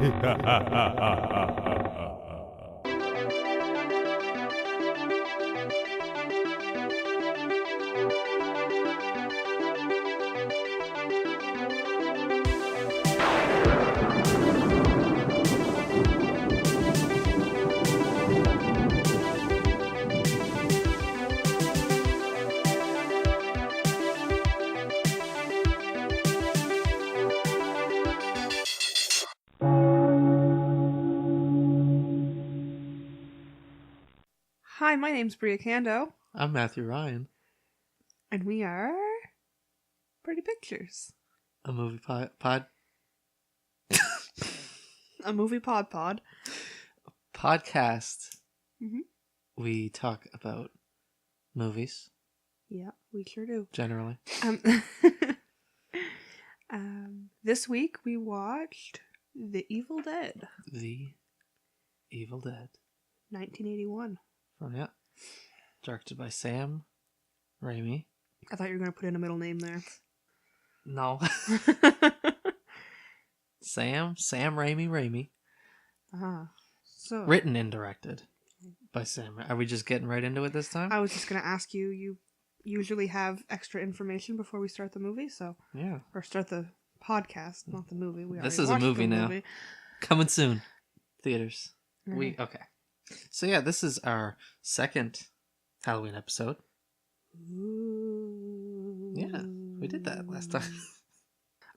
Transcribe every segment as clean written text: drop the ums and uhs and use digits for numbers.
Hi, my name's Bria Cando, I'm Matthew Ryan, and we are Pretty Pictures, a movie a movie podcast. Mm-hmm. We talk about movies. Yeah, we sure do. Generally. This week we watched The Evil Dead. The Evil Dead. 1981. Oh, yeah. Directed by Sam Raimi. I thought you were going to put in a middle name there. No. Sam Raimi. So Written and directed by Sam. Are we just getting right into it this time? I was just going to ask you, you usually have extra information before we start the movie, so... Yeah. Or start the podcast, not the movie. This is a movie now. Coming soon. Theaters. Right. Okay. So yeah, this is our second Halloween episode. Ooh. Yeah, we did that last time.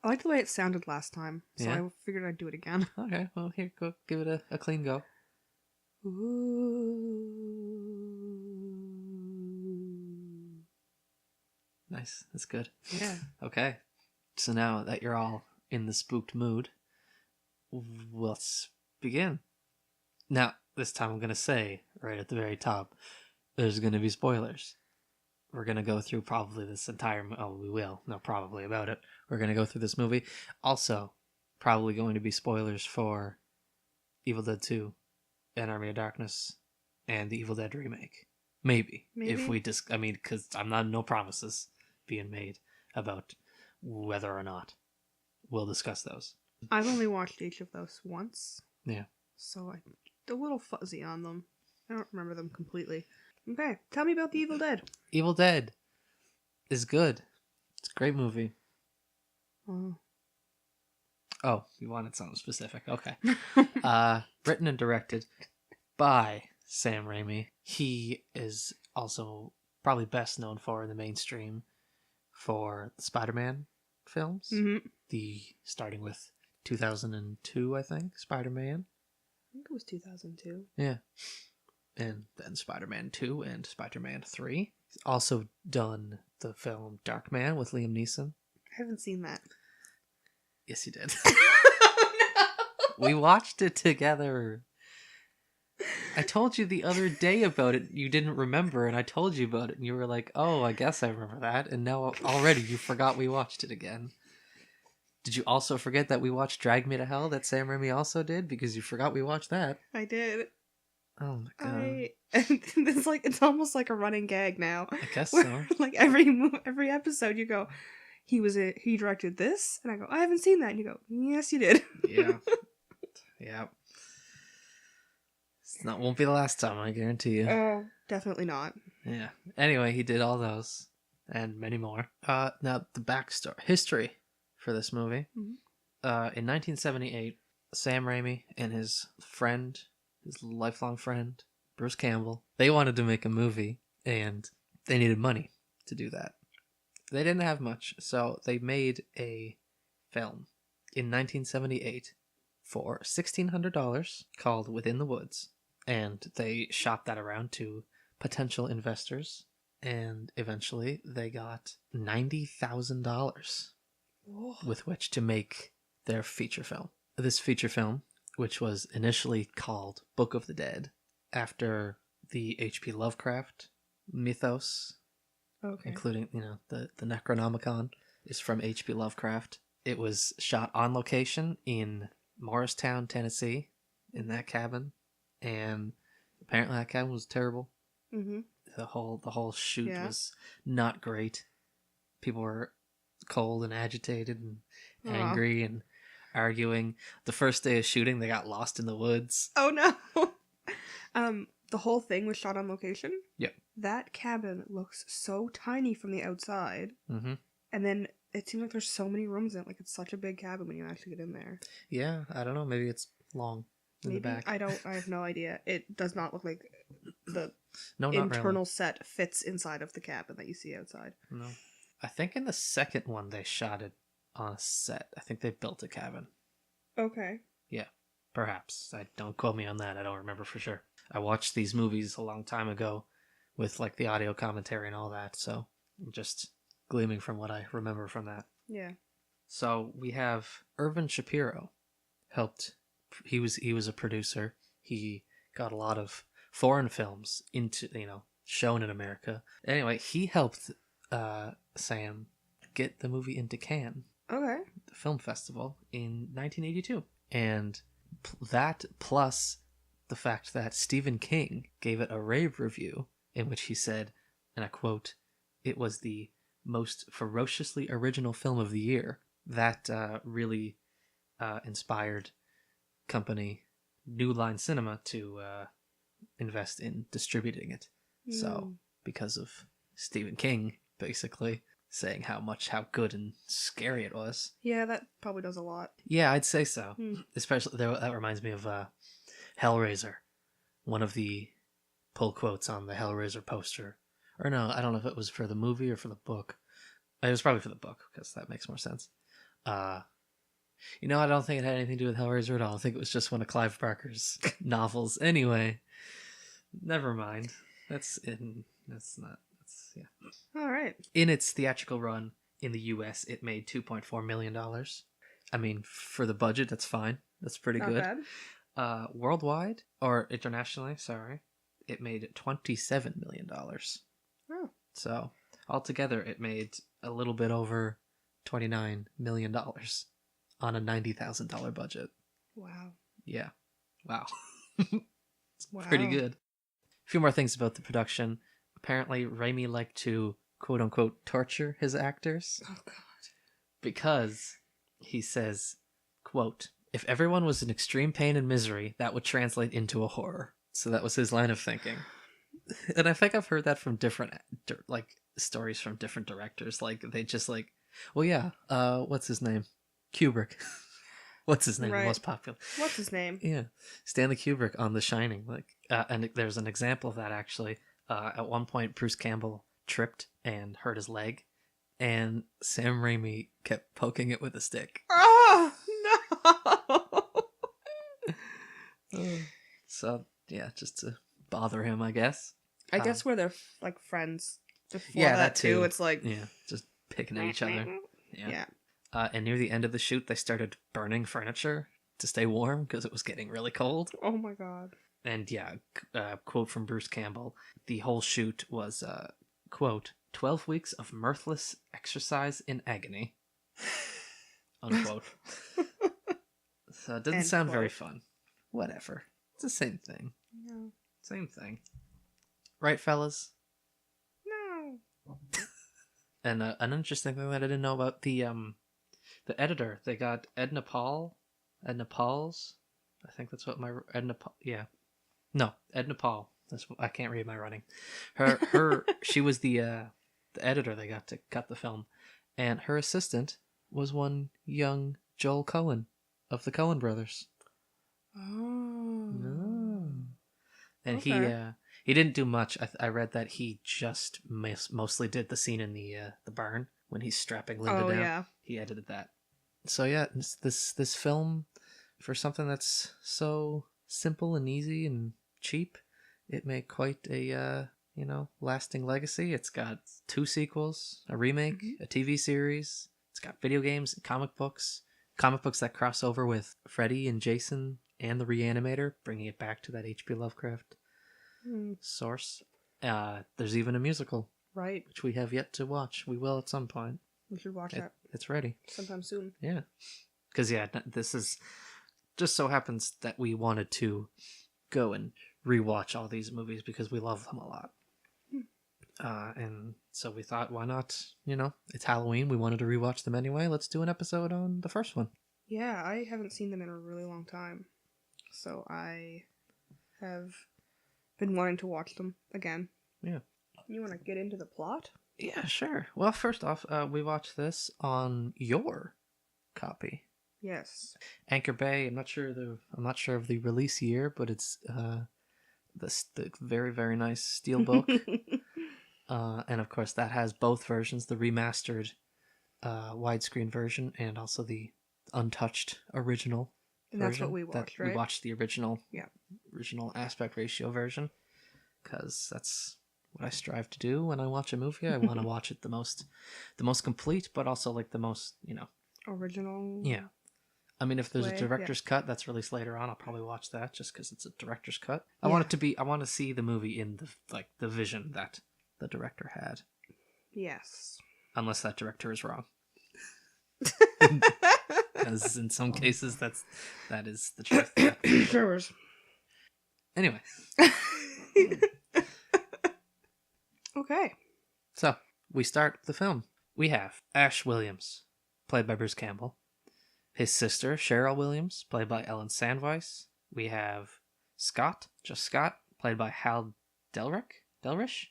I liked the way it sounded last time, so Yeah? I figured I'd do it again. Okay, well here, go give it a clean go. Ooh. Nice, that's good. Yeah. Okay, so now that you're all in the spooked mood, let's begin. Now, this time I'm going to say, right at the very top, there's going to be spoilers. We're going to go through probably this entire... Oh, we will. No, probably about it. We're going to go through this movie. Also, probably going to be spoilers for Evil Dead 2 and Army of Darkness and the Evil Dead remake. Maybe. If we just... I mean, because I'm not... No promises being made about whether or not we'll discuss those. I've only watched each of those once. Yeah. So I'm a little fuzzy on them. I don't remember them completely. Okay, tell me about The Evil Dead. Evil Dead is good. It's a great movie. Oh, you wanted something specific. Okay. Written and directed by Sam Raimi. He is also probably best known for in the mainstream for the Spider-Man films. Mm-hmm. Starting with 2002, I think, Spider-Man. I think it was 2002. Yeah. And then Spider-Man 2 and Spider-Man 3. He's also done the film Darkman with Liam Neeson. I haven't seen that. Yes, you did. Oh, no! We watched it together. I told you the other day about it. You didn't remember, and I told you about it, and you were like, oh, I guess I remember that. And now already you forgot we watched it again. Did you also forget that we watched Drag Me to Hell that Sam Raimi also did? Because you forgot we watched that. I did. Oh my god! It's almost like a running gag now. I guess where, so. Like every episode, you go, he directed this, and I go, I haven't seen that, and you go, yes, you did. Yeah, yeah. Won't be the last time, I guarantee you. Oh, definitely not. Yeah. Anyway, he did all those and many more. Now the history for this movie. Mm-hmm. In 1978, Sam Raimi and his friend. His lifelong friend, Bruce Campbell, they wanted to make a movie, and they needed money to do that. They didn't have much, so they made a film in 1978 for $1,600 called Within the Woods, and they shopped that around to potential investors, and eventually they got $90,000 with which to make their feature film. This feature film, which was initially called Book of the Dead, after the H.P. Lovecraft mythos, including, the Necronomicon is from H.P. Lovecraft. It was shot on location in Morristown, Tennessee, in that cabin, and apparently that cabin was terrible. Mm-hmm. The whole shoot was not great. People were cold and agitated and angry, and arguing. The first day of shooting, they got lost in the woods. Oh no. The whole thing was shot on location. Yeah. That cabin looks so tiny from the outside, Mm-hmm. and then it seems like there's so many rooms in it. Like it's such a big cabin when you actually get in there. Yeah, I don't know. Maybe it's long in Maybe the back. I have no idea. It does not look like the No, not internal really. set fits inside of the cabin that you see outside. No. I think in the second one they shot it on a set. I think they built a cabin. Okay. Yeah, perhaps. I don't quote me on that. I don't remember for sure. I watched these movies a long time ago with like the audio commentary and all that, so I'm just gleaming from what I remember from that. Yeah. So we have Irvin Shapiro helped. He was a producer. He got a lot of foreign films into shown in America. Anyway, he helped Sam get the movie into Cannes, Okay. the film festival, in 1982, and that plus the fact that Stephen King gave it a rave review in which he said, and I quote, "It was the most ferociously original film of the year." That really inspired company New Line Cinema to invest in distributing it. So because of Stephen King basically saying how good and scary it was. Yeah, that probably does a lot. Yeah, I'd say so. Especially that reminds me of Hellraiser. One of the pull quotes on the Hellraiser poster. Or no, I don't know if it was for the movie or for the book. It was probably for the book, because that makes more sense. I don't think it had anything to do with Hellraiser at all. I think it was just one of Clive Barker's novels. Anyway, never mind. All right. In its theatrical run in the U.S., it made $2.4 million. I mean, for the budget, that's fine. That's pretty Not good. bad. Worldwide, or internationally, sorry, it made $27 million. Oh. So, altogether, it made a little bit over $29 million on a $90,000 budget. Wow. Yeah. Wow. Wow. Pretty good. A few more things about the production. Apparently, Raimi liked to, quote unquote, torture his actors. Oh, God. Because he says, quote, "If everyone was in extreme pain and misery, that would translate into a horror." So that was his line of thinking. And I think I've heard that from different, stories from different directors. Like, they just well, yeah, what's his name? Kubrick. What's his name? Right. The most popular. What's his name? Yeah, Stanley Kubrick on The Shining. And there's an example of that actually. At one point, Bruce Campbell tripped and hurt his leg, and Sam Raimi kept poking it with a stick. Oh no! So yeah, just to bother him, I guess. I guess where they're like friends before Yeah, that that too. It's like Yeah, just picking at each other. Yeah. And near the end of the shoot, they started burning furniture to stay warm because it was getting really cold. Oh my God. And yeah, quote from Bruce Campbell, the whole shoot was, quote, 12 weeks of mirthless exercise in agony, unquote. So it doesn't End sound quote. very fun. Whatever. It's the same thing. No. Same thing. Right, fellas? No. And an interesting thing that I didn't know about the editor, they got Edna Pauls. I think that's what Edna Paul. I can't read my writing. Her she was the editor they got to cut the film, and her assistant was one young Joel Cohen of the Coen brothers. Oh. And Okay. he didn't do much. I read that he just mostly did the scene in the barn when he's strapping Linda down. Yeah. He edited that. So yeah, this film, for something that's so simple and easy and cheap, it made quite a lasting legacy. It's got 2 sequels, a remake, a TV series. It's got video games, comic books that cross over with Freddy and Jason and the Reanimator, bringing it back to that H.P. Lovecraft source. There's even a musical, Right. which we have yet to watch. We will at some point. We should watch that It's ready. sometime soon. Yeah. Because, this is just so happens that we wanted to go and rewatch all these movies because we love them a lot. And so we thought, why not? It's Halloween. We wanted to rewatch them anyway. Let's do an episode on the first one. Yeah, I haven't seen them in a really long time. So I have been wanting to watch them again. Yeah. You want to get into the plot? Yeah, sure. Well, first off, we watched this on your copy. Yes. Anchor Bay. I'm not sure of the release year, but it's the very, very nice steelbook. And of course that has both versions, the remastered widescreen version and also the untouched original And version. that's what we watched, right? We watched the original, Yeah. original aspect ratio version, because that's what I strive to do when I watch a movie. I want to watch it the most complete, but also like the most, Original. Yeah. I mean, if there's a way, director's cut that's released later on, I'll probably watch that just because it's a director's cut. I Yeah. want it to be. I want to see the movie in the vision that the director had, Yes. unless that director is wrong. Because in some cases that is the truth. Yeah. Sure. Anyway, Okay. so we start the film. We have Ash Williams, played by Bruce Campbell. His sister, Cheryl Williams, played by Ellen Sandweiss. We have Scott, just Scott, played by Hal Delrich.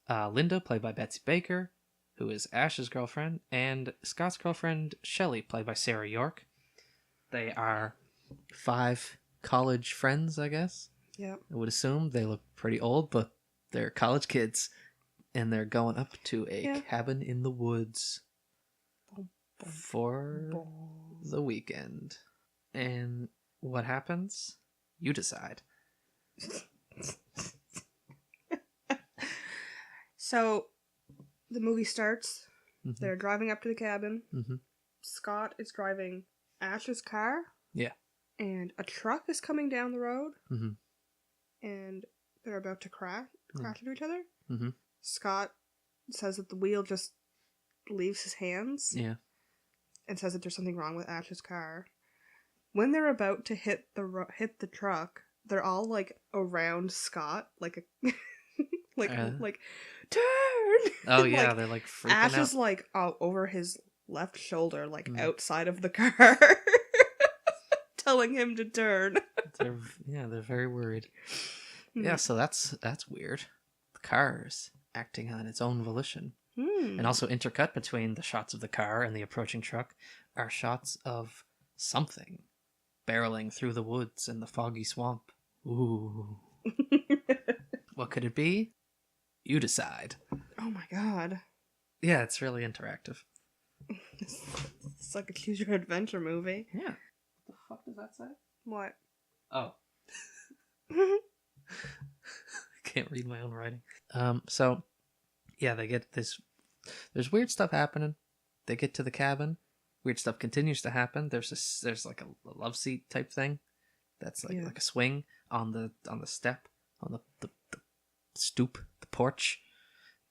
Linda, played by Betsy Baker, who is Ash's girlfriend, and Scott's girlfriend, Shelley, played by Sarah York. They are 5 college friends, I guess. Yeah. I would assume they look pretty old, but they're college kids, and they're going up to a cabin in the woods for the weekend. And what happens? You decide. So, the movie starts. Mhm. They're driving up to the cabin. Mhm. Scott is driving Ash's car. Yeah. And a truck is coming down the road. Mhm. And they're about to crash into each other. Mhm. Scott says that the wheel just leaves his hands. Yeah. And says that there's something wrong with Ash's car. When they're about to hit the truck, they're all like around Scott, like a like turn. Oh And, yeah, like, they're like freaking Ash out. is like over his left shoulder, like Mm. outside of the car, telling him to turn. They're very worried. Hmm. Yeah, so that's weird. The car is acting on its own volition. Hmm. And also intercut between the shots of the car and the approaching truck are shots of something barreling through the woods in the foggy swamp. Ooh. What could it be? You decide. Oh my god. Yeah, it's really interactive. It's like a choose your adventure movie. Yeah. What the fuck does that say? What? Oh. I can't read my own writing. So yeah, they get this. There's weird stuff happening. They get to the cabin. Weird stuff continues to happen. There's like a love seat type thing. That's like a swing on the step on the stoop, the porch,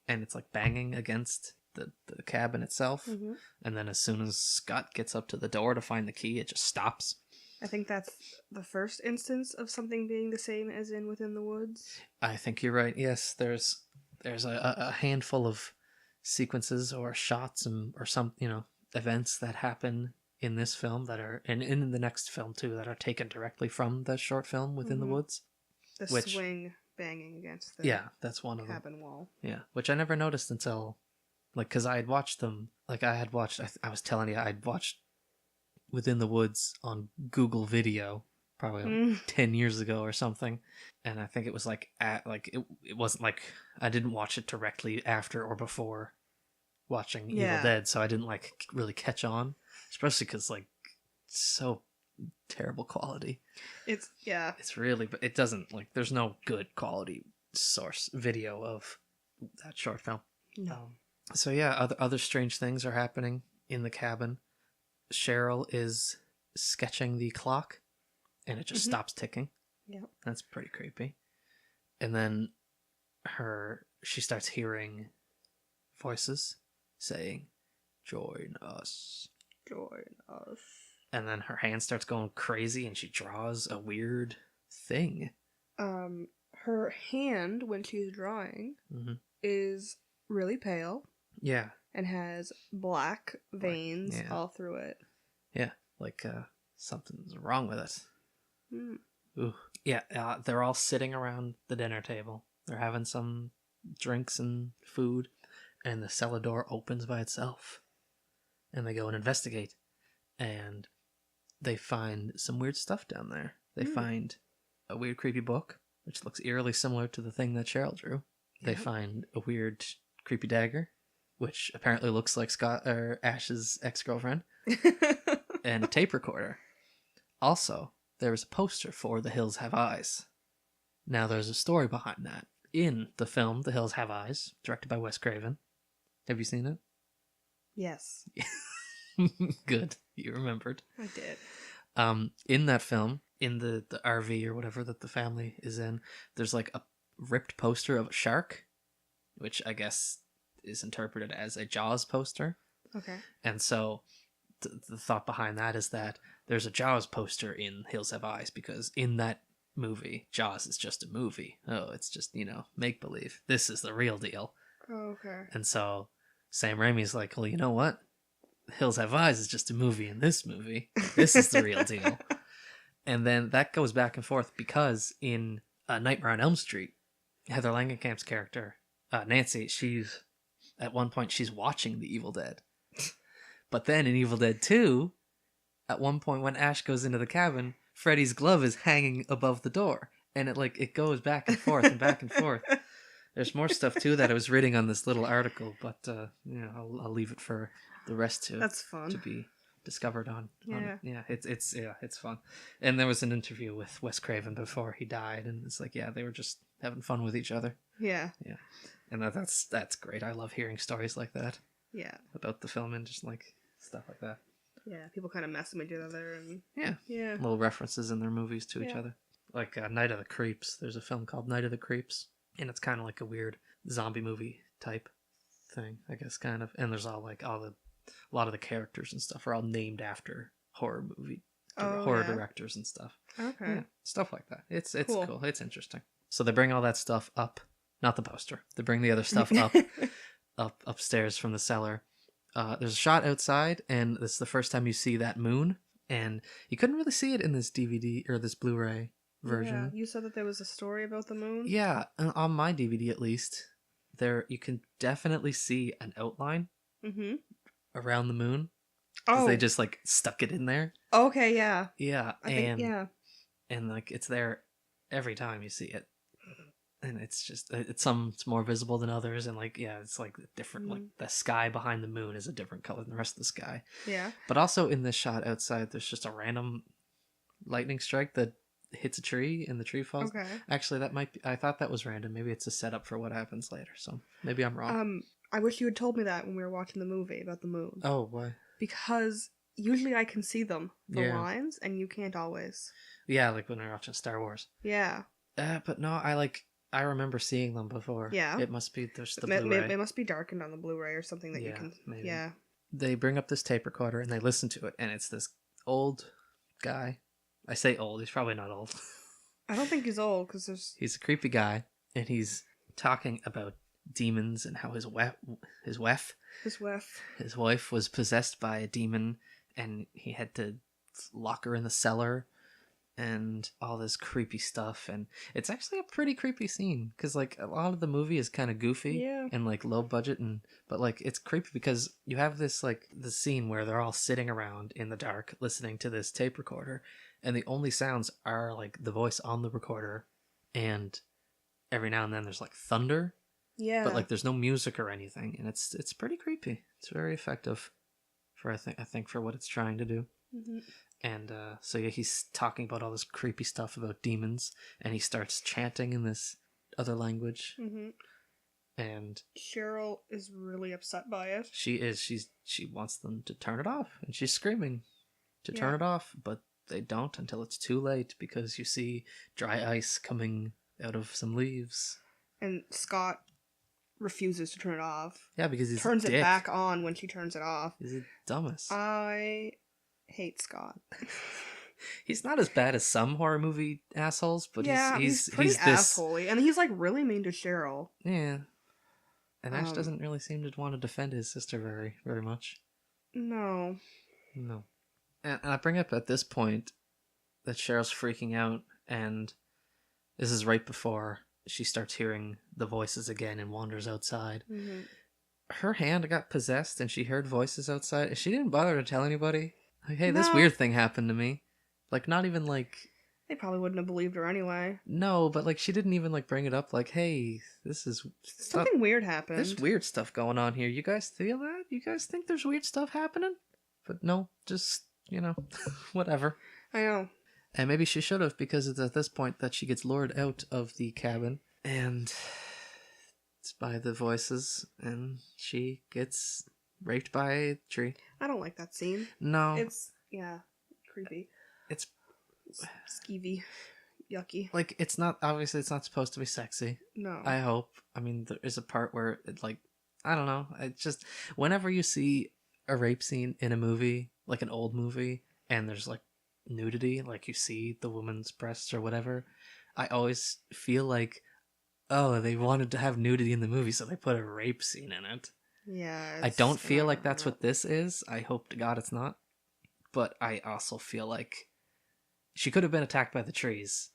and it's like banging against the cabin itself. Mm-hmm. And then as soon as Scott gets up to the door to find the key, it just stops. I think that's the first instance of something being the same as in Within the Woods. I think you're right. Yes, there's a handful of sequences or shots or some events that happen in this film that are and in the next film too that are taken directly from the short film Within the Woods. The swing banging against the that's one of them. cabin wall. Yeah, which I never noticed until because I had watched them. Like I was telling you I'd watched Within the Woods on Google Video probably 10 years ago or something, and I think it was it wasn't like I didn't watch it directly after or before watching Evil Dead, so I didn't really catch on, especially because so terrible quality. It's really, but it doesn't there's no good quality source video of that short film. No. So yeah, other strange things are happening in the cabin. Cheryl is sketching the clock, and it just stops ticking. Yep. That's pretty creepy. And then she starts hearing voices saying, "Join us. Join us." And then her hand starts going crazy, and she draws a weird thing. Her hand, when she's drawing, is really pale. Yeah. and has black veins all through it. Yeah, like something's wrong with it. Mm. Ooh. Yeah, they're all sitting around the dinner table. They're having some drinks and food, and the cellar door opens by itself. And they go and investigate, and they find some weird stuff down there. They find a weird, creepy book, which looks eerily similar to the thing that Cheryl drew. They find a weird, creepy dagger, which apparently looks like Ash's ex-girlfriend, and a tape recorder. Also, there is a poster for The Hills Have Eyes. Now, there's a story behind that. In the film The Hills Have Eyes, directed by Wes Craven. Have you seen it? Yes. Good. You remembered. I did. In that film, in the RV or whatever that the family is in, there's like a ripped poster of a shark, which I guess is interpreted as a Jaws poster. Okay. And so the thought behind that is that there's a Jaws poster in Hills Have Eyes, because in that movie, Jaws is just a movie. Oh, it's just, make-believe. This is the real deal. Oh, okay. And so Sam Raimi's like, well, you know what? Hills Have Eyes is just a movie in this movie. This is the real deal. And then that goes back and forth, because in Nightmare on Elm Street, Heather Langenkamp's character, Nancy, at one point she's watching The Evil Dead. But then in Evil Dead 2, at one point when Ash goes into the cabin, Freddy's glove is hanging above the door. And it goes back and forth and back and forth. There's more stuff too that I was reading on this little article, but I'll leave it for the rest That's fun. to be discovered on. Yeah. It's fun. And there was an interview with Wes Craven before he died, and it's like, they were just having fun with each other. Yeah. Yeah. And that's great. I love hearing stories like that. Yeah. About the film and just like stuff like that. Yeah, people kind of mess with each other and yeah, little references in their movies to each other. Like Night of the Creeps. There's a film called Night of the Creeps, and it's kind of like a weird zombie movie type thing, I guess, kind of. And there's a lot of the characters and stuff are all named after horror directors and stuff. Okay. Yeah, stuff like that. It's cool. Cool. It's interesting. So they bring all that stuff up, not the poster. They bring the other stuff up upstairs from the cellar. There's a shot outside, and this is the first time you see that moon, and you couldn't really see it in this DVD or this Blu-ray version. Yeah, you said that there was a story about the moon? Yeah, on my DVD at least, you can definitely see an outline around the moon. Oh. They just stuck it in there. Okay, yeah. Yeah, and it's there every time you see it. And it's just, it's more visible than others, and it's different, the sky behind the moon is a different color than the rest of the sky. Yeah. But also in this shot outside, there's just a random lightning strike that hits a tree and the tree falls. Okay. Actually, I thought that was random. Maybe it's a setup for what happens later, so maybe I'm wrong. I wish you had told me that when we were watching the movie about the moon. Oh, why? Because usually I can see them, the lines, and you can't always. Yeah, like when we're watching Star Wars. Yeah. But no, I remember seeing them before. Yeah. It must be there's the Blu-ray. It must be darkened on the Blu-ray or something that you can... Maybe. Yeah. They bring up this tape recorder and they listen to it, and it's this old guy. I say old, he's probably not old. I don't think he's old, because there's... He's a creepy guy, and he's talking about demons and how his wife was possessed by a demon, and he had to lock her in the cellar, and all this creepy stuff. And it's actually a pretty creepy scene, because a lot of the movie is kind of goofy and low budget, but it's creepy because you have this the scene where they're all sitting around in the dark listening to this tape recorder, and the only sounds are the voice on the recorder, and every now and then there's thunder, but there's no music or anything, and it's pretty creepy. It's very effective for I think for what it's trying to do. And so he's talking about all this creepy stuff about demons, and he starts chanting in this other language. And Cheryl is really upset by it. She wants them to turn it off, and she's screaming to turn it off, but they don't until it's too late, because you see dry ice coming out of some leaves. And Scott refuses to turn it off. Yeah, because he turns it back on when she turns it off. He's a dumbass. I hate Scott. He's not as bad as some horror movie assholes, but he's pretty this assholey, and he's really mean to Cheryl. Yeah, And Ash doesn't really seem to want to defend his sister very much. No. No. And I bring up at this point that Cheryl's freaking out, and this is right before she starts hearing the voices again and wanders outside. Mm-hmm. Her hand got possessed and she heard voices outside, and she didn't bother to tell anybody. Like, hey, No. this weird thing happened to me. Like, not even like... They probably wouldn't have believed her anyway. No, but like she didn't even like bring it up like, hey, this is... Something weird happened. There's weird stuff going on here. You guys feel that? You guys think there's weird stuff happening? But no, just, whatever. I know. And maybe she should have, because it's at this point that she gets lured out of the cabin, and it's by the voices, and she gets raped by a tree. I don't like that scene. No. It's, creepy. It's skeevy. Yucky. Like, it's not, obviously it's not supposed to be sexy. No. I hope. I mean, there is a part where it, like, I don't know. It's just, whenever you see a rape scene in a movie, like an old movie, and there's like nudity, like you see the woman's breasts or whatever, I always feel like, oh, they wanted to have nudity in the movie, so they put a rape scene in it. Yeah. I don't feel like that's what this is. I hope to God it's not. But I also feel like she could have been attacked by the trees.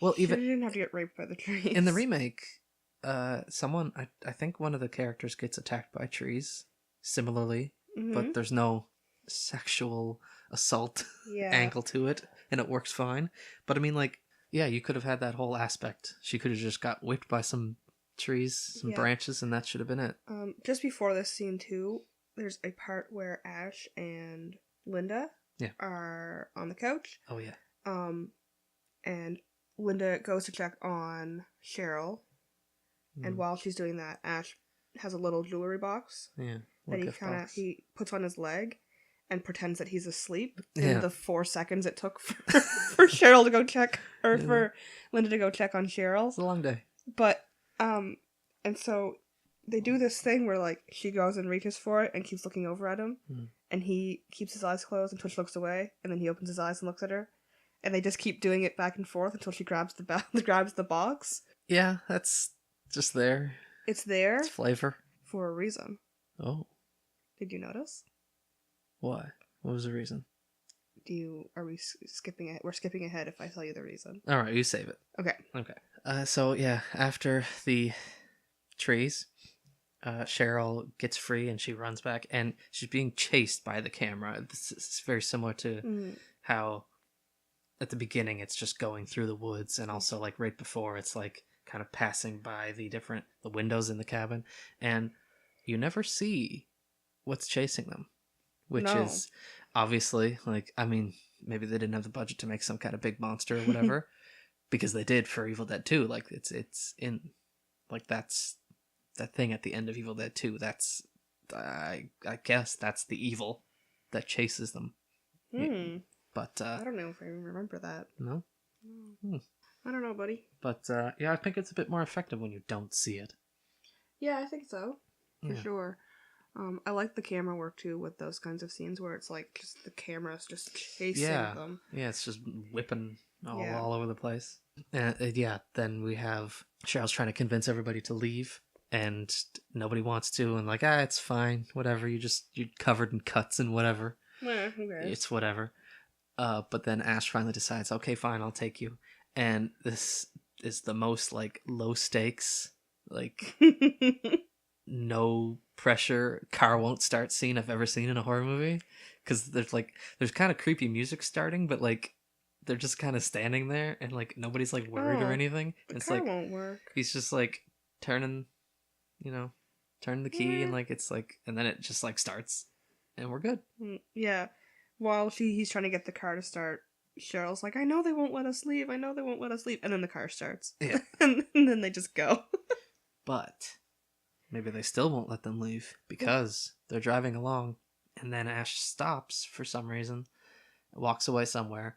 Well, even she didn't have to get raped by the trees. in the remake, someone, I think one of the characters gets attacked by trees similarly, but there's no sexual assault angle to it, and it works fine. But I mean, like, yeah, you could have had that whole aspect. She could have just got whipped by some trees, some branches, and that should have been it. Just before this scene too, there's a part where Ash and Linda are on the couch. Oh yeah. And Linda goes to check on Cheryl, and while she's doing that, Ash has a little jewelry box that he puts on his leg and pretends that he's asleep in the 4 seconds it took for Cheryl to go check, or for Linda to go check on Cheryl. It's a long day. But and so they do this thing where like she goes and reaches for it and keeps looking over at him, and he keeps his eyes closed and Twitch looks away, and then he opens his eyes and looks at her, and they just keep doing it back and forth until she grabs the box. Yeah, that's just there. It's there. It's flavor for a reason. Oh, did you notice? Why? What was the reason? Are we skipping it? We're skipping ahead if I tell you the reason. All right, you save it. Okay. So yeah, after the trees, Cheryl gets free and she runs back, and she's being chased by the camera. This is very similar to how at the beginning it's just going through the woods, and also like right before it's like kind of passing by the windows in the cabin, and you never see what's chasing them, which is obviously, like, I mean, maybe they didn't have the budget to make some kind of big monster or whatever, because they did for Evil Dead 2. Like, it's in, like, that's that thing at the end of Evil Dead 2. That's, I guess that's the evil that chases them. Yeah, but I don't know if I remember that. No? I don't know, buddy. But yeah, I think it's a bit more effective when you don't see it. Yeah, I think so. For sure. I like the camera work too with those kinds of scenes where it's like just the camera's just chasing them. Yeah, it's just whipping all over the place. Then we have Cheryl's trying to convince everybody to leave, and nobody wants to, and like, it's fine, whatever, you're covered in cuts and whatever. Yeah, okay. It's whatever. But then Ash finally decides, okay, fine, I'll take you. And this is the most like low stakes, like no pressure, car won't start scene I've ever seen in a horror movie, because there's kind of creepy music starting, but like they're just kind of standing there, and like nobody's like worried or anything. The it's car like won't work. He's just like turning the key, and like it's like, and then it just like starts, and we're good. Yeah, while he's trying to get the car to start, Cheryl's like, I know they won't let us leave, and then the car starts. Yeah. and then they just go. But maybe they still won't let them leave, because they're driving along, and then Ash stops for some reason, walks away somewhere,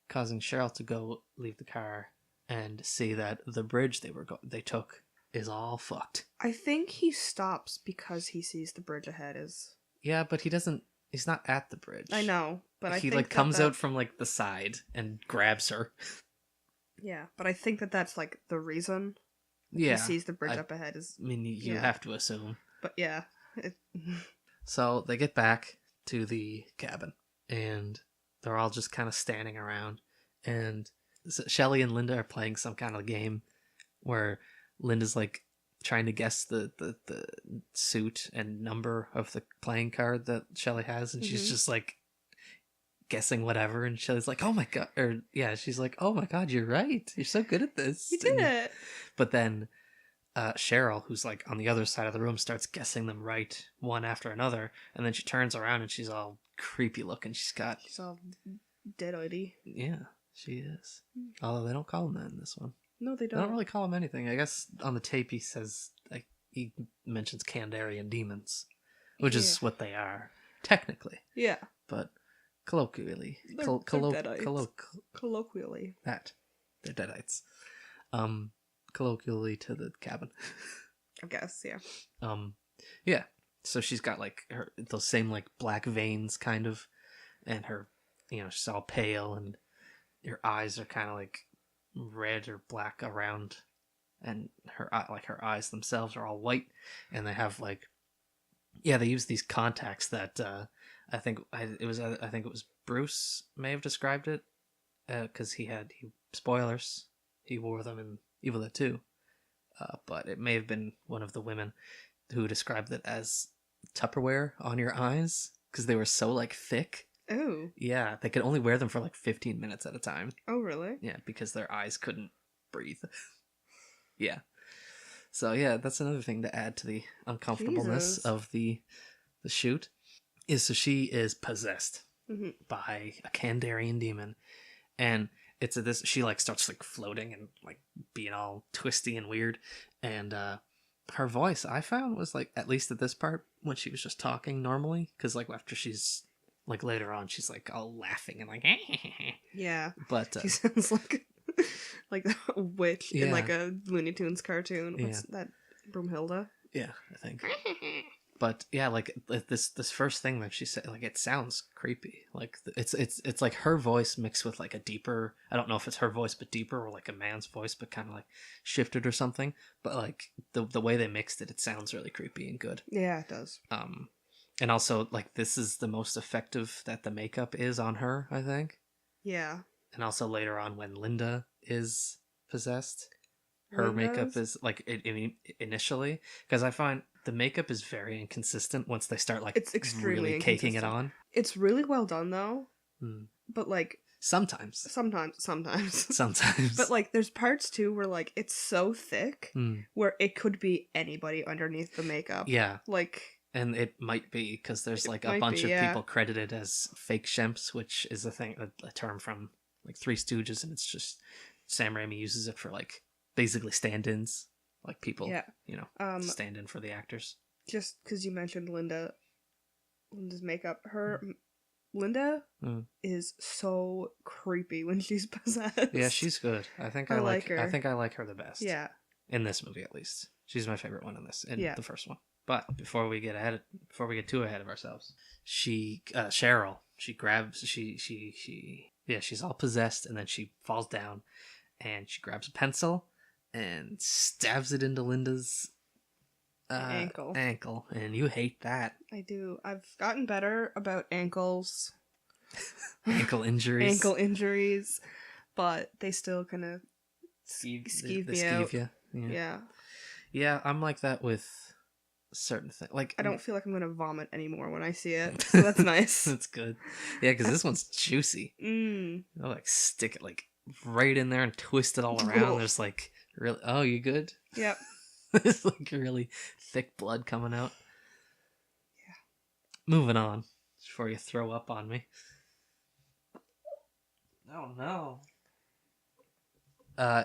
causing Cheryl to go leave the car and see that the bridge they took is all fucked. I think he stops because he sees the bridge ahead is... Yeah, but he's not at the bridge. I know, but he like comes out from like the side and grabs her. Yeah, but I think that's like the reason. Yeah. He sees the bridge up ahead. I mean, you have to assume. But yeah. So they get back to the cabin, and they're all just kind of standing around. And Shelly and Linda are playing some kind of game where Linda's like trying to guess the suit and number of the playing card that Shelly has, and she's just like guessing whatever, and Shelly's like, "Oh my god," or yeah, she's like, "Oh my god, you're right. You're so good at this. You did it." But then Cheryl, who's like on the other side of the room, starts guessing them right one after another, and then she turns around and she's all creepy looking. She's all dead-eyedy. Yeah, she is. Although they don't call him that in this one. No, they They don't really call him anything. I guess on the tape he says, like, he mentions Kandarian demons, which is what they are technically. Yeah, but colloquially, they're colloquially that they're deadites. Colloquially to the cabin. I guess, yeah. Yeah. So she's got like those same like black veins kind of, and her, she's all pale, and her eyes are kind of like red or black around, and her eyes themselves are all white, and they have like, they use these contacts that I think it was Bruce may have described it, because spoilers, he wore them in Evil Dead 2, but it may have been one of the women who described it as Tupperware on your eyes, because they were so like thick. Oh. Yeah, they could only wear them for like 15 minutes at a time. Oh, really? Yeah, because their eyes couldn't breathe. Yeah. So yeah, that's another thing to add to the uncomfortableness of the shoot. So she is possessed by a Kandarian demon, and she like starts like floating and like being all twisty and weird, and her voice I found was like, at least at this part when she was just talking normally, because like after she's like later on she's like all laughing and like yeah, but she sounds like a witch in like a Looney Tunes cartoon. What's that, Broomhilda? Yeah, I think. But yeah, like this first thing that she said, like it sounds creepy. Like it's like her voice mixed with like a deeper, I don't know if it's her voice but deeper, or like a man's voice but kind of like shifted or something. But like the way they mixed it sounds really creepy and good. Yeah, it does. And also like this is the most effective that the makeup is on her, I think. Yeah. And also later on when Linda is possessed, her makeup is like initially, because I find the makeup is very inconsistent once they start like it's extremely really caking it on. It's really well done though, but like sometimes, but like there's parts too where like it's so thick where it could be anybody underneath the makeup. Yeah, like, and it might be because there's like a bunch of people credited as fake shemps, which is a term from like Three Stooges, and it's just Sam Raimi uses it for like basically stand-ins, like people, stand in for the actors. Just because you mentioned Linda's makeup, Linda is so creepy when she's possessed. Yeah, she's good. I think I like her. I think I like her the best. Yeah, in this movie at least, she's my favorite one in this. The first one. But before we get too ahead of ourselves, Cheryl, she's all possessed, and then she falls down, and she grabs a pencil and stabs it into Linda's ankle, and you hate that. I do. I've gotten better about ankles. ankle injuries, but they still kind of skeeve me out. Yeah, I'm like that with certain things. Like, I don't feel like I'm gonna vomit anymore when I see it, so that's nice. That's good. Yeah, because this one's juicy. I'll like stick it like right in there and twist it all around. There's like really. Oh, you good? Yep. There's like really thick blood coming out. Yeah. Moving on before you throw up on me. Oh no.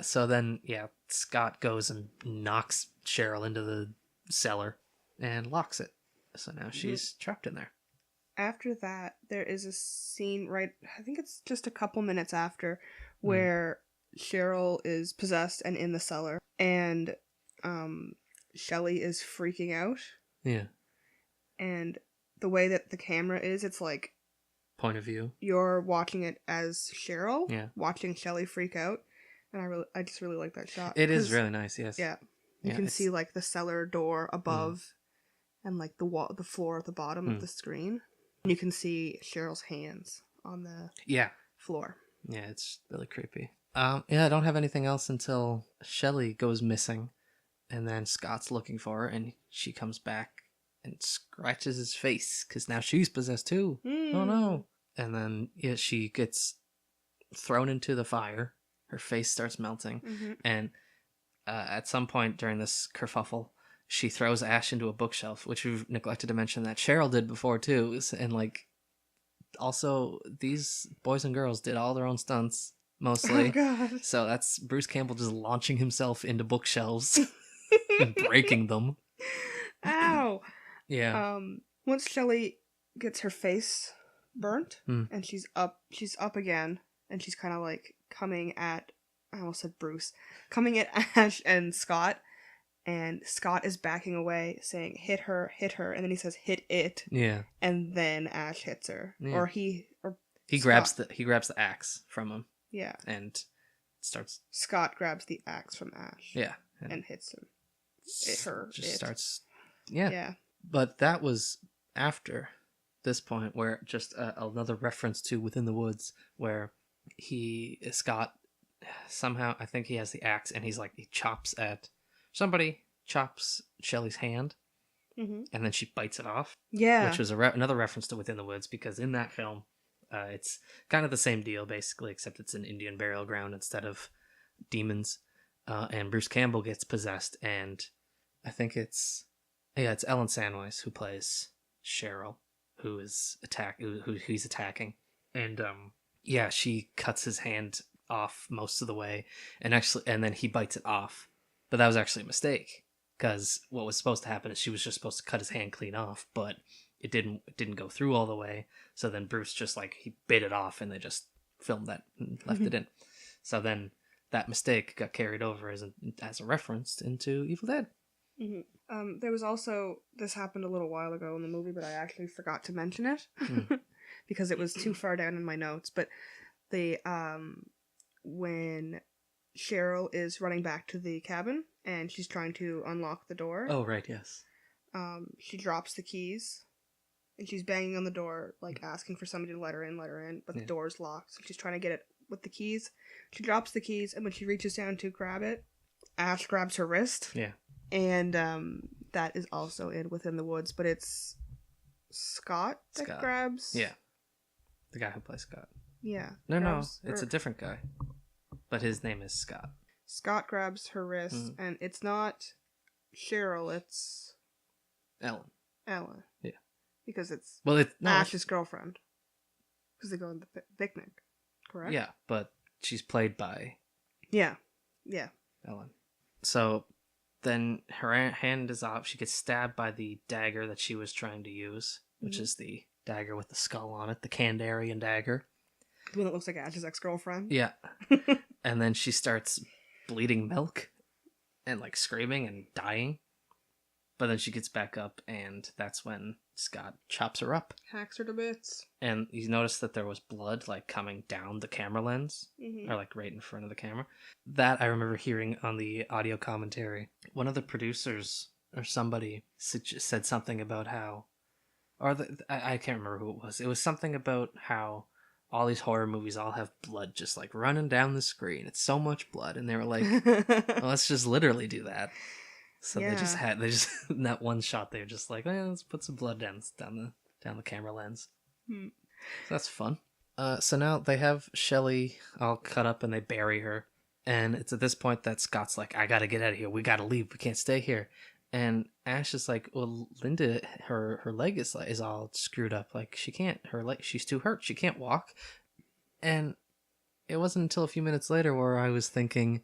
So then, Scott goes and knocks Cheryl into the cellar and locks it. So now she's trapped in there. After that, there is a scene I think it's just a couple minutes after, where Cheryl is possessed and in the cellar, and Shelly is freaking out. Yeah. And the way that the camera is, it's like point of view. You're watching it as Cheryl, watching Shelly freak out, and I just really like that shot. It is really nice, yes. Yeah. You can see like the cellar door above and like the floor at the bottom of the screen. And you can see Cheryl's hands on the floor. Yeah, it's really creepy. I don't have anything else until Shelley goes missing, and then Scott's looking for her, and she comes back and scratches his face because now she's possessed too. Oh no! And then she gets thrown into the fire. Her face starts melting, and at some point during this kerfuffle, she throws Ash into a bookshelf, which we've neglected to mention that Cheryl did before too. And like, also these boys and girls did all their own stunts mostly. Oh god! So that's Bruce Campbell just launching himself into bookshelves and breaking them. Ow! Yeah. Once Shelley gets her face burnt and she's up again, and she's kind of like coming at, I almost said Bruce, coming at Ash and Scott, and Scott is backing away saying hit her, and then he says hit it. Yeah. And then Ash hits her. Yeah. Or he grabs the axe from him. Yeah. And starts Scott grabs the axe from Ash. Yeah. And hits him. Starts Yeah. But that was after this point, where just another reference to Within the Woods, where Scott somehow, I think he has the axe, and he's like, somebody chops Shelley's hand, and then she bites it off. Yeah. Which was another reference to Within the Woods, because in that film, it's kind of the same deal, basically, except it's an Indian burial ground instead of demons. And Bruce Campbell gets possessed, and I think it's Ellen Sandweiss who plays Cheryl, who he's attacking, and she cuts his hand off most of the way, and then he bites it off, but that was actually a mistake, because what was supposed to happen is she was just supposed to cut his hand clean off, but it didn't go through all the way. So then Bruce just he bit it off, and they just filmed that and left it in. So then that mistake got carried over as a reference into Evil Dead. There was also, this happened a little while ago in the movie, but I actually forgot to mention it because it was too far down in my notes. But when Cheryl is running back to the cabin and she's trying to unlock the door. Oh, right, yes. She drops the keys and she's banging on the door, asking for somebody to let her in, but the door's locked. So she's trying to get it with the keys. She drops the keys, and when she reaches down to grab it, Ash grabs her wrist. Yeah. And that is also in Within the Woods, but it's Scott that grabs. Yeah, the guy who plays Scott. Yeah. No, it's a different guy, but his name is Scott. Scott grabs her wrist, and it's not Cheryl, it's Ellen. Yeah, because it's Ash's girlfriend. Because they go on the picnic, correct? Yeah, but she's played by. Yeah. Ellen. So then her hand is off. She gets stabbed by the dagger that she was trying to use, which is the dagger with the skull on it, the Kandarian dagger. The one that looks like Ash's ex-girlfriend? Yeah. And then she starts bleeding milk and screaming and dying. But then she gets back up, and that's when Scott chops her up. Hacks her to bits. And you notice that there was blood coming down the camera lens, or right in front of the camera. That I remember hearing on the audio commentary. One of the producers or somebody said something about how, I can't remember who it was. It was something about how all these horror movies all have blood just running down the screen. It's so much blood, and they were like, well, let's just literally do that. So they just in that one shot, they were just let's put some blood down the camera lens. So that's fun. So now they have Shelley all cut up and they bury her. And it's at this point that Scott's like, I gotta get out of here. We gotta leave. We can't stay here. And Ash is like, well, Linda, her leg is all screwed up. She can't, she's too hurt. She can't walk. And it wasn't until a few minutes later where I was thinking,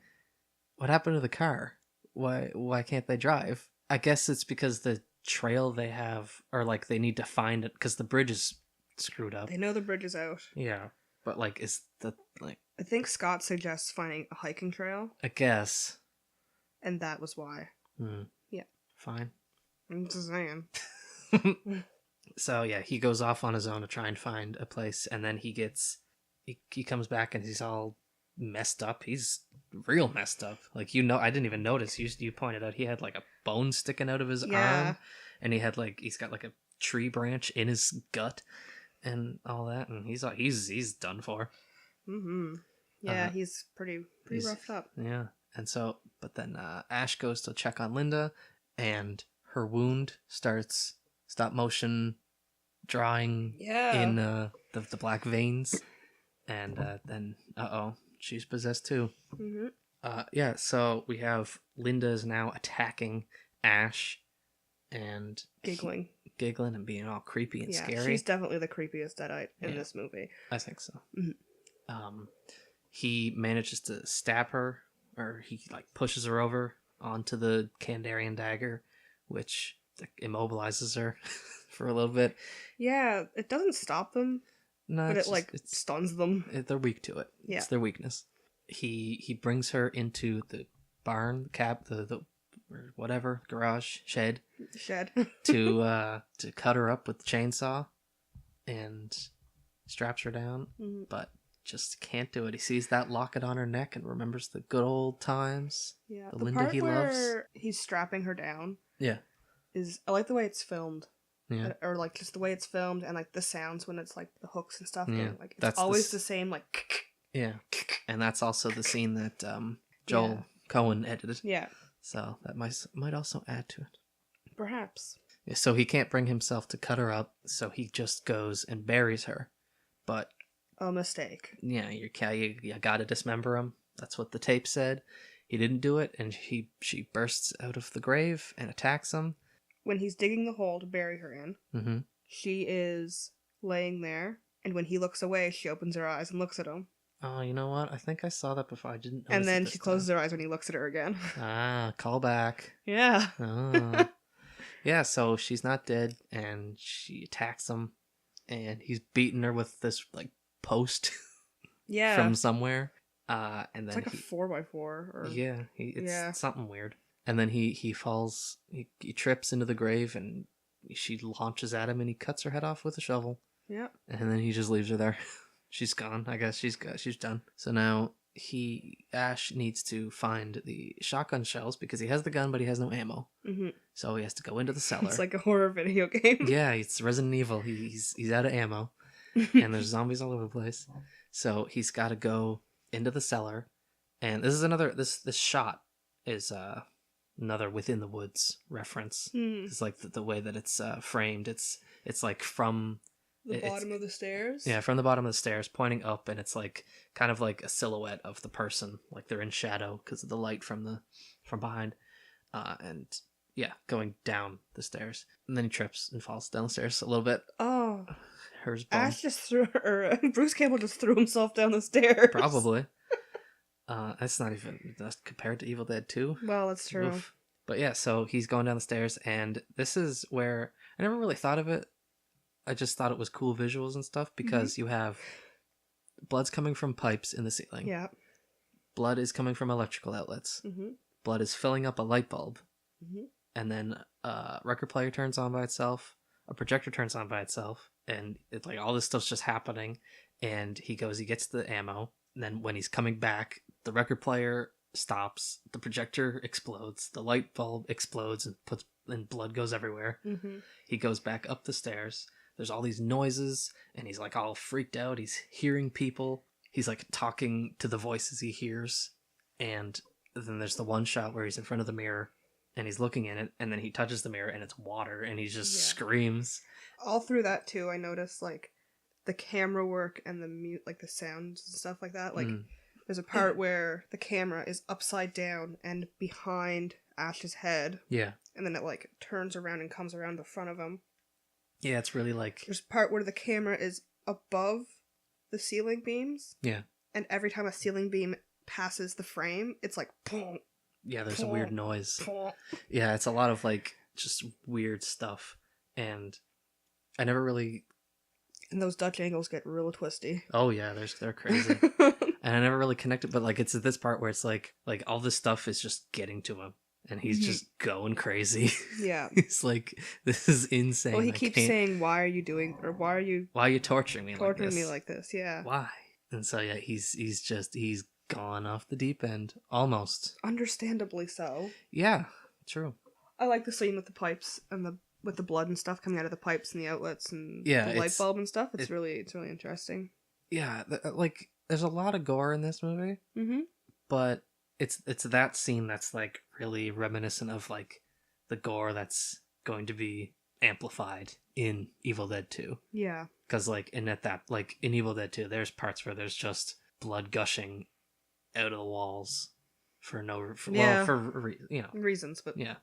what happened to the car? Why can't they drive? I guess it's because the trail they have, or they need to find it because the bridge is screwed up. They know the bridge is out. Yeah, but is the I think Scott suggests finding a hiking trail. I guess. And that was why. Yeah. Fine. I'm just saying. So yeah, he goes off on his own to try and find a place, and then he comes back and he's all messed up. He's real messed up. Like, I didn't even notice. You pointed out he had like a bone sticking out of his arm, and he's got like a tree branch in his gut, and all that, and he's done for. Mm-hmm. Yeah, he's pretty roughed up. Yeah, and so, but then Ash goes to check on Linda, and her wound starts stop motion drawing in the black veins, and then she's possessed too. Mm-hmm. So we have Linda is now attacking Ash, and giggling and being all creepy and scary. She's definitely the creepiest Deadite in this movie. I think so. Mm-hmm. He manages to stab her, or he like pushes her over onto the Kandarian dagger, which immobilizes her for a little bit. Yeah, it doesn't stop them, but it stuns them. They're weak to it. Yeah. It's their weakness. He brings her into the barn, the or whatever, garage, shed to cut her up with the chainsaw, and straps her down, but just can't do it. He sees that locket on her neck and remembers the good old times. Yeah, the Linda he loves. He's strapping her down. Yeah, I like the way it's filmed. Yeah, or like just the way it's filmed and like the sounds when it's like the hooks and stuff. Yeah, and, like it's always the same like. Yeah, and that's also the scene that Joel Cohen edited. Yeah, so that might also add to it. Perhaps. Yeah, so he can't bring himself to cut her up, so he just goes and buries her. But a mistake. Yeah, you gotta dismember him. That's what the tape said. He didn't do it, and she bursts out of the grave and attacks him. When he's digging the hole to bury her in, she is laying there, and when he looks away, she opens her eyes and looks at him. Oh, you know what? I think I saw that before. I didn't notice. And then she closes her eyes when he looks at her again. Call back. Yeah. Oh. Yeah, so she's not dead, and she attacks him, and he's beating her with this like post from somewhere. And then it's like a 4x4 or it's something weird. And then he falls, he trips into the grave, and she launches at him, and he cuts her head off with a shovel. Yeah. And then he just leaves her there. She's gone. I guess she's done. So now Ash needs to find the shotgun shells because he has the gun, but he has no ammo. Mm-hmm. So he has to go into the cellar. It's like a horror video game. Yeah, it's Resident Evil. He's out of ammo, and there's zombies all over the place. So he's got to go into the cellar, and this is another. This shot is another Within the Woods reference. It's like the way that it's framed. It's like from the bottom of the stairs. Yeah, from the bottom of the stairs, pointing up, and it's like kind of like a silhouette of the person, like they're in shadow because of the light from behind, and yeah, going down the stairs, and then he trips and falls down the stairs a little bit. Oh, hers. Ash Bruce Campbell just threw himself down the stairs. Probably. That's not even compared to Evil Dead 2. Well, that's true. Oof. But yeah, so he's going down the stairs, and this is where I never really thought of it. I just thought it was cool visuals and stuff because you have blood's coming from pipes in the ceiling. Yeah. Blood is coming from electrical outlets. Mm-hmm. Blood is filling up a light bulb. Mm-hmm. And then a record player turns on by itself. A projector turns on by itself. And it's like all this stuff's just happening. And he gets the ammo. And then when he's coming back, the record player stops. The projector explodes. The light bulb explodes and blood goes everywhere. Mm-hmm. He goes back up the stairs. There's all these noises, and he's like all freaked out. He's hearing people. He's like talking to the voices he hears. And then there's the one shot where he's in front of the mirror, and he's looking in it, and then he touches the mirror, and it's water, and he just screams. All through that too, I noticed like the camera work and the like the sounds and stuff like that. Like there's a part where the camera is upside down and behind Ash's head. Yeah. And then it like turns around and comes around the front of him. Yeah, it's really like... There's a part where the camera is above the ceiling beams. Yeah. And every time a ceiling beam passes the frame, it's like... Boom, yeah, there's a weird noise. Yeah, it's a lot of like just weird stuff. And I never really... And those Dutch angles get real twisty. Oh yeah, they're crazy. And I never really connected, but like it's at this part where it's like all this stuff is just getting to him. And he's just going crazy. Yeah. He's like, this is insane. Well, he keeps saying, why are you torturing me like this? Torturing me like this, yeah. Why? And so, yeah, he's gone off the deep end. Almost. Understandably so. Yeah, true. I like the scene with the pipes and with the blood and stuff coming out of the pipes and the outlets and Yeah, the light bulb and stuff. It's really interesting. Yeah, like there's a lot of gore in this movie, but it's that scene that's like really reminiscent of like the gore that's going to be amplified in Evil Dead 2. Yeah, because like in Evil Dead 2, there's parts where there's just blood gushing out of the walls for reasons, but yeah,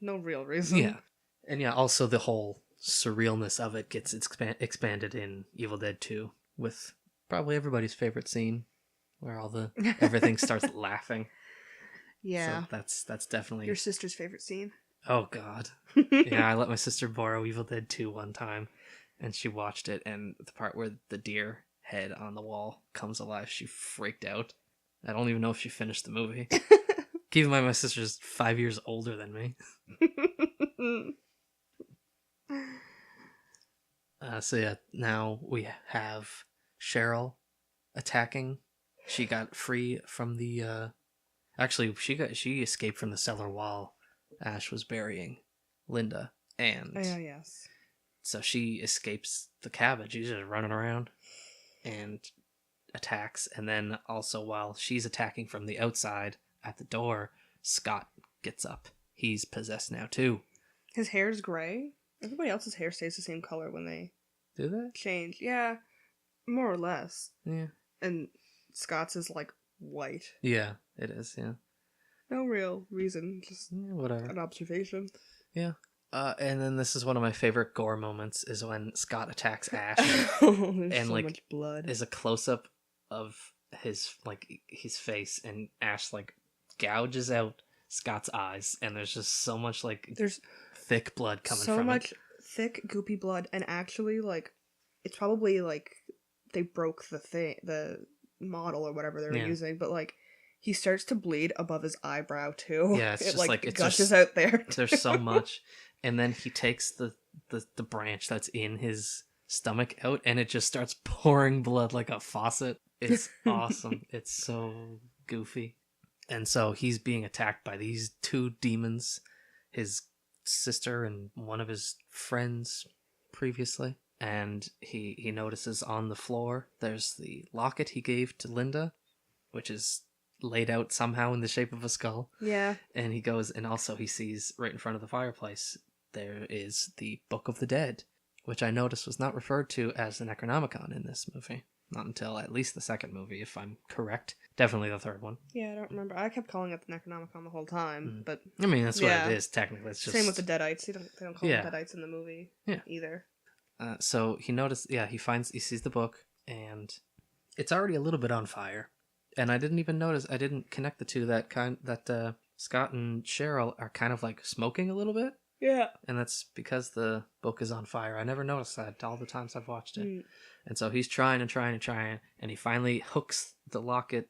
no real reason. Yeah, and yeah, also the whole surrealness of it gets expanded in Evil Dead 2 with probably everybody's favorite scene where everything starts laughing. Yeah, so that's definitely your sister's favorite scene. Oh god. Yeah, I let my sister borrow Evil Dead 2 one time, and she watched it, and the part where the deer head on the wall comes alive, she freaked out. I don't even know if she finished the movie. Keep in mind, my sister's 5 years older than me. So yeah, now we have Cheryl attacking. She got free from the actually she escaped from the cellar while Ash was burying Linda, and yes. So she escapes the cabin. She's just running around and attacks, and then also while she's attacking from the outside at the door, Scott gets up. He's possessed now too. His hair's gray. Everybody else's hair stays the same color when they change. Yeah, more or less. Yeah. And Scott's is like white. Yeah, it is. Yeah. No real reason, just whatever. An observation. Yeah. And then this is one of my favorite gore moments is when Scott attacks Ash and so much blood. Is a close up of his face, and Ash like gouges out Scott's eyes, and there's just so much there's thick blood coming from it. So much thick goopy blood, and actually it's probably they broke the model or whatever they were using, but he starts to bleed above his eyebrow too. Yeah, it's just it gushes out there. There's so much, and then he takes the branch that's in his stomach out, and it just starts pouring blood like a faucet. It's awesome. It's so goofy. And so he's being attacked by these two demons, his sister and one of his friends previously. And he notices on the floor there's the locket he gave to Linda, which is laid out somehow in the shape of a skull. Yeah. And he goes, and also he sees right in front of the fireplace, there is the Book of the Dead, which I noticed was not referred to as the Necronomicon in this movie. Not until at least the second movie, if I'm correct. Definitely the third one. Yeah, I don't remember. I kept calling it the Necronomicon the whole time, but... I mean, that's what it is, technically. It's just... Same with the Deadites. They don't call them Deadites in the movie either. So he noticed, he sees the book, and it's already a little bit on fire. And I didn't even notice, I didn't connect the two that Scott and Cheryl are kind of smoking a little bit. Yeah. And that's because the book is on fire. I never noticed that all the times I've watched it. And so he's trying, and he finally hooks the locket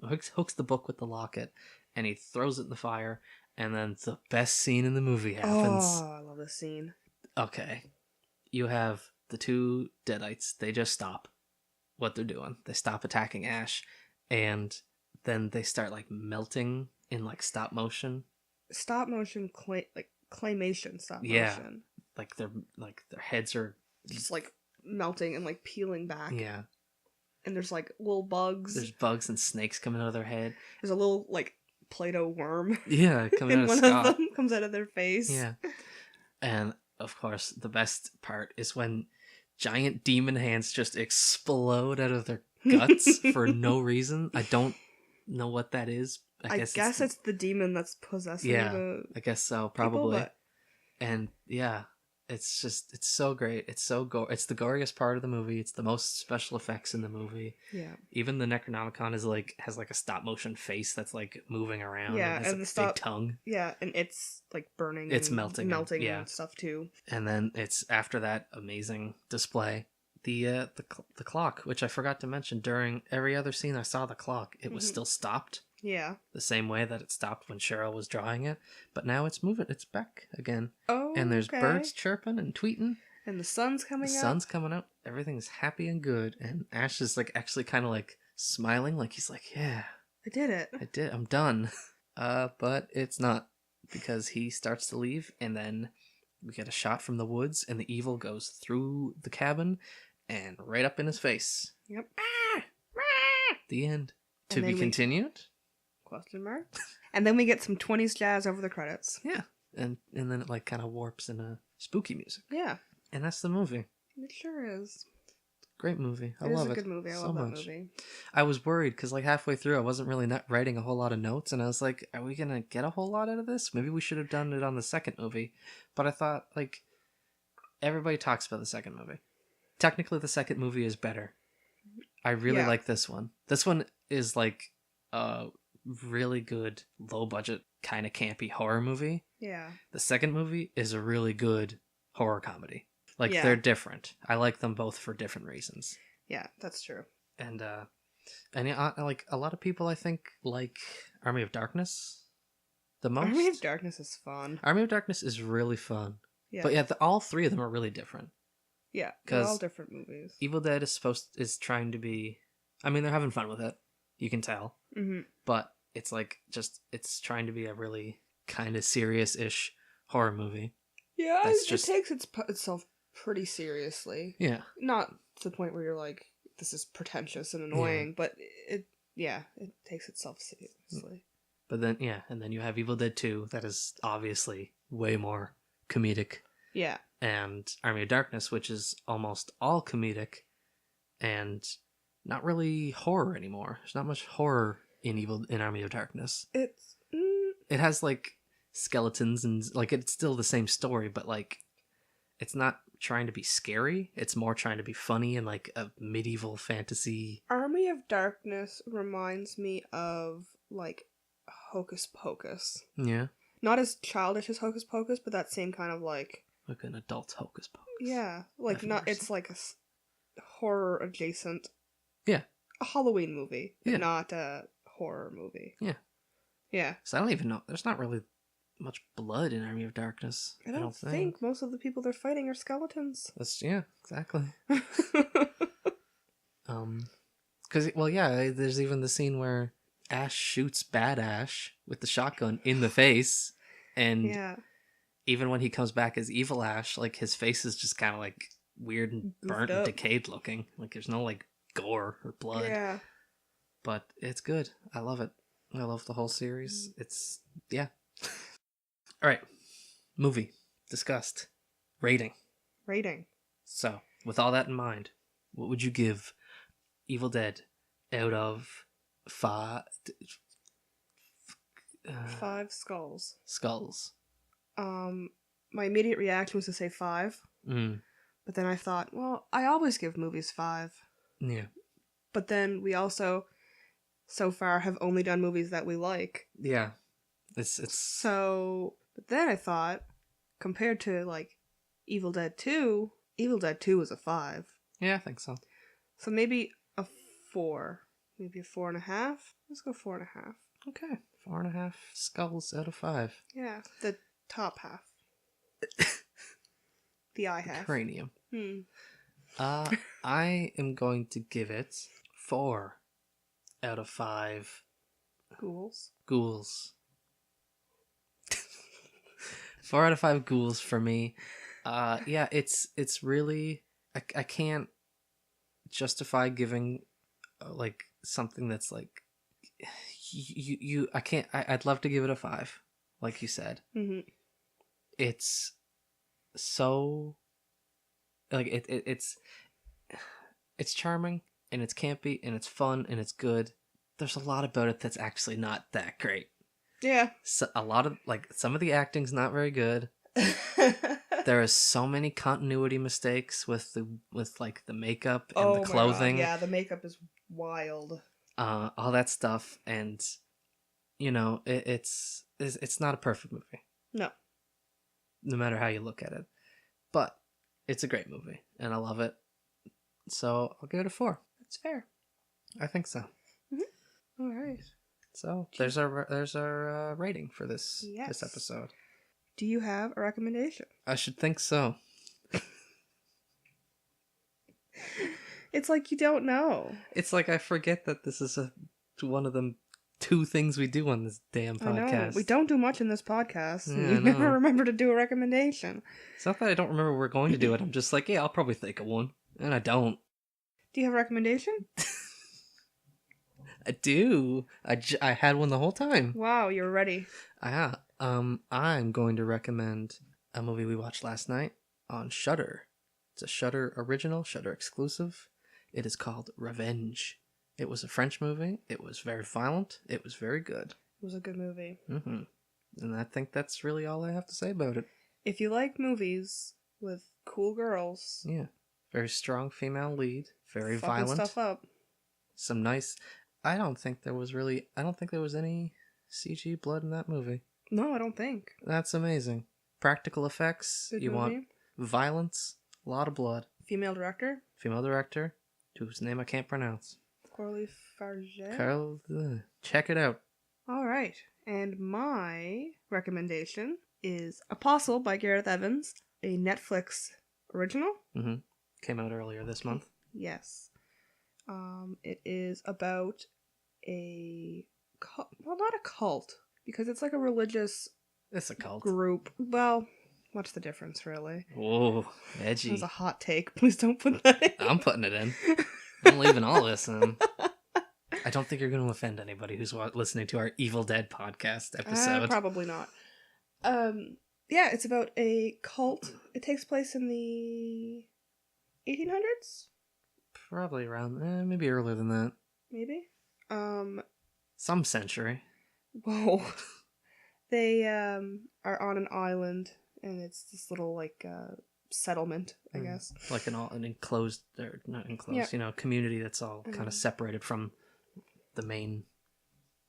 hooks the book with the locket, and he throws it in the fire, and then the best scene in the movie happens. Oh, I love this scene. Okay. You have the two Deadites. They just stop what they're doing. They stop attacking Ash, and then they start melting in stop motion. Stop motion claymation stop motion. Yeah. Their heads are just melting and peeling back. Yeah. And there's little bugs. There's bugs and snakes coming out of their head. There's a little Play-Doh worm. Yeah, coming out of one Scott. of them comes out of their face. Yeah. And of course, the best part is when giant demon hands just explode out of their guts for no reason. I don't know what that is. I guess it's the demon that's possessing the I guess so, probably. People, and yeah, it's so great. It's so it's the goriest part of the movie. It's the most special effects in the movie. Yeah. Even the Necronomicon is has a stop motion face that's moving around. Yeah, and has a big tongue. Yeah, and it's burning. It's melting and stuff too. And then it's after that amazing display, the clock, which I forgot to mention during every other scene I saw the clock, it was still stopped. Yeah. The same way that it stopped when Cheryl was drawing it. But now it's moving. It's back again. Oh, and there's birds chirping and tweeting. And the sun's coming out. The sun's coming out. Everything's happy and good. And Ash is actually kind of smiling. He's yeah, I did it. I did. I'm done. But it's not, because he starts to leave, and then we get a shot from the woods, and the evil goes through the cabin and right up in his face. Yep. The end. And To then be continued? Question mark. And then we get some 20s jazz over the credits. Yeah. And then it like kind of warps in a spooky music. Yeah. And that's the movie. It sure is. Great movie. I It love is it. a good movie. I so love that much. movie. I was worried because like halfway through I wasn't really not writing a whole lot of notes, and I was like, are we going to get a whole lot out of this? Maybe we should have done it on the second movie. But I thought, like, everybody talks about the second movie. Technically the second movie is better. I really like this one. This one is like a really good low budget kind of campy horror movie. Yeah. The second movie is a really good horror comedy. Like, they're different. I like them both for different reasons. Yeah, that's true. And like a lot of people, I think, like Army of Darkness the most. Army of Darkness is fun. Army of Darkness is really fun. Yeah. But yeah, all three of them are really different. Yeah, they're all different movies. Evil Dead is trying to be. I mean, they're having fun with it. You can tell. Mm-hmm. But it's like it's trying to be a really kind of serious-ish horror movie. Yeah, it takes itself pretty seriously. Yeah. Not to the point where you're like, this is pretentious and annoying, but it takes itself seriously. But then, and then you have Evil Dead 2, that is obviously way more comedic. Yeah. And Army of Darkness, which is almost all comedic and not really horror anymore. There's not much horror in Army of Darkness. It has like skeletons and like it's still the same story, but like it's not trying to be scary. It's more trying to be funny and like a medieval fantasy. Army of Darkness reminds me of like Hocus Pocus. Yeah. Not as childish as Hocus Pocus, but that same kind of like an adult Hocus Pocus. Yeah, like not. It's like a horror adjacent. Yeah. A Halloween movie, but not a horror movie. Yeah. Yeah. So I don't even know. There's not really much blood in Army of Darkness. I don't think most of the people they're fighting are skeletons. Exactly. There's even the scene where Ash shoots Bad Ash with the shotgun in the face, and even when he comes back as Evil Ash, like his face is just kind of like weird and burnt and decayed looking. Like there's no like gore or blood. Yeah. But it's good. I love it. I love the whole series. It's All right. Movie discussed. Rating. So, with all that in mind, what would you give Evil Dead out of 5 skulls? Skulls. My immediate reaction was to say 5. But then I thought, well, I always give movies 5. Yeah. But then we also, so far, have only done movies that we like. Yeah. It's So, but then I thought, compared to, like, Evil Dead 2 was a 5. Yeah, I think so. So maybe a 4. Maybe a 4.5. Let's go 4.5. Okay. 4.5 skulls out of 5. Yeah, the top half. The eye half. Cranium. I am going to give it 4 out of 5 ghouls. 4 out of 5 ghouls for me. It's really I can't justify giving like something that's like I'd love to give it a 5, like you said. Mm-hmm. It's so like it's charming and it's campy and it's fun and it's good. There's a lot about it that's actually not that great. Yeah. So a lot of like some of the acting's not very good. There are so many continuity mistakes with the makeup and the clothing. Yeah, the makeup is wild. All that stuff, and you know, it's not a perfect movie. No matter how you look at it. But it's a great movie, and I love it. So I'll give it a 4. That's fair. I think so. Mm-hmm. All right. So there's our rating for this episode. Do you have a recommendation? I should think so. It's like you don't know. It's like I forget that this is one of the 2 things we do on this damn podcast. I know. We don't do much in this podcast. Yeah, We never remember to do a recommendation. It's not that I don't remember we're going to do it. I'm just like, yeah, I'll probably think of one. And I don't. Do you have a recommendation? I do. I had one the whole time. Wow, you're ready. I'm going to recommend a movie we watched last night on Shudder. It's a Shudder original, Shudder exclusive. It is called Revenge. It was a French movie. It was very violent. It was very good. It was a good movie. Mm-hmm. And I think that's really all I have to say about it. If you like movies with cool girls... Yeah. Very strong female lead. Very fucking violent. Stuff up. Some nice... I don't think there was any CG blood in that movie. No, I don't think. That's amazing. Practical effects. Good you movie. Want violence. A lot of blood. Female director. Female director. Whose name I can't pronounce. Coralie Farget. Carl, check it out. All right. And my recommendation is Apostle by Gareth Evans, a Netflix original. Mm-hmm. Came out earlier this month. Yes. It is about not a cult, because it's like a religious... It's a cult. Group. Well, what's the difference, really? Whoa, edgy. That was a hot take. Please don't put that in. I'm putting it in. I'm leaving all this in. I don't think you're going to offend anybody who's listening to our Evil Dead podcast episode. Probably not. Yeah, it's about a cult. It takes place in the 1800s? Probably around, maybe earlier than that. Maybe. Some century. Whoa. They are on an island, and it's this little, like, settlement, I guess. Like an enclosed, or not enclosed, community that's all kind of separated from the main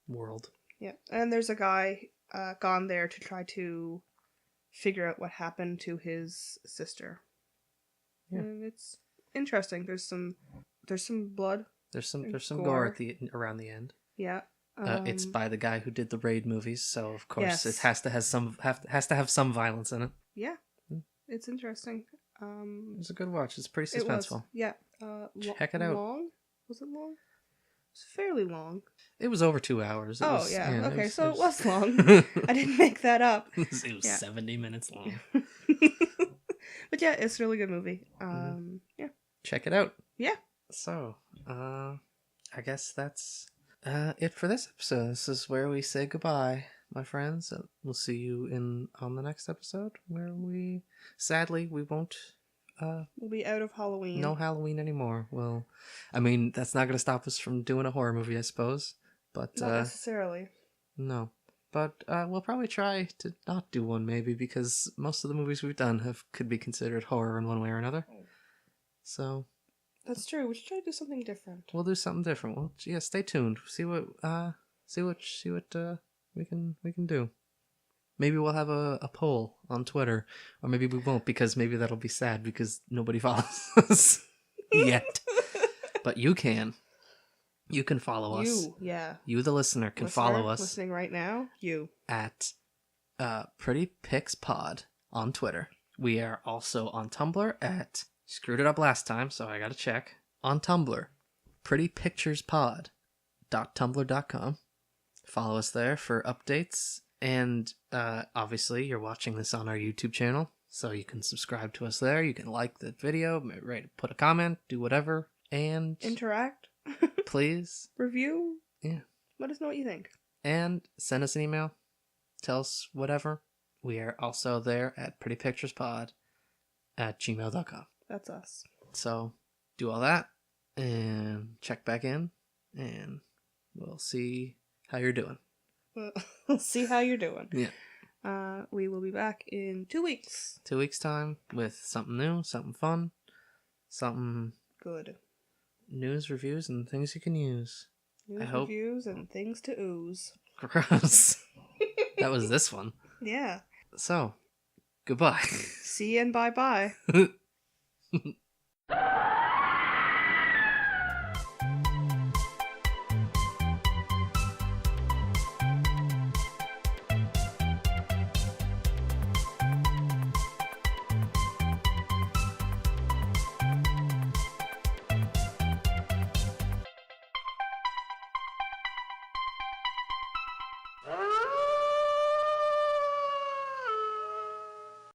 world. Yeah, and there's a guy gone there to try to figure out what happened to his sister. Yeah. And it's interesting. There's some blood. There's some gore around the end. Yeah. It's by the guy who did the Raid movies, so of course it has to have some violence in it. Yeah, it's interesting. It's a good watch. It's pretty suspenseful. Yeah. Check it out. Long? Was it long? It's fairly long. It was over 2 hours. Okay, so it was long. I didn't make that up. It was 70 minutes long. But yeah, it's a really good movie. Yeah. Check it out. Yeah. So, I guess that's it for this episode. This is where we say goodbye, my friends. We'll see you on the next episode, where sadly we won't. We'll be out of Halloween. No Halloween anymore. Well, I mean, that's not going to stop us from doing a horror movie, I suppose. But not necessarily. No. But we'll probably try to not do one, maybe, because most of the movies we've done could be considered horror in one way or another. So. That's true. We should try to do something different. We'll do something different. Well, yeah, stay tuned. See what we can do. Maybe we'll have a poll on Twitter, or maybe we won't, because maybe that'll be sad because nobody follows us yet. But you can. You can follow us. You, the listener, can follow us. Listening right now. You at Pretty Pics Pod on Twitter. We are also on Tumblr at. Screwed it up last time, so I gotta check. On Tumblr, prettypicturespod.tumblr.com. Follow us there for updates. And obviously, you're watching this on our YouTube channel, so you can subscribe to us there. You can like the video, put a comment, do whatever, and interact. Please. Review. Yeah. Let us know what you think. And send us an email. Tell us whatever. We are also there at prettypicturespod@gmail.com. That's us. So, do all that, and check back in, and we'll see how you're doing. We'll see how you're doing. Yeah. We will be back in 2 weeks. 2 weeks' time with something new, something fun, something... good. News, reviews, and things you can use. Reviews and things to ooze. Gross. That was this one. Yeah. So, goodbye. See you and bye-bye.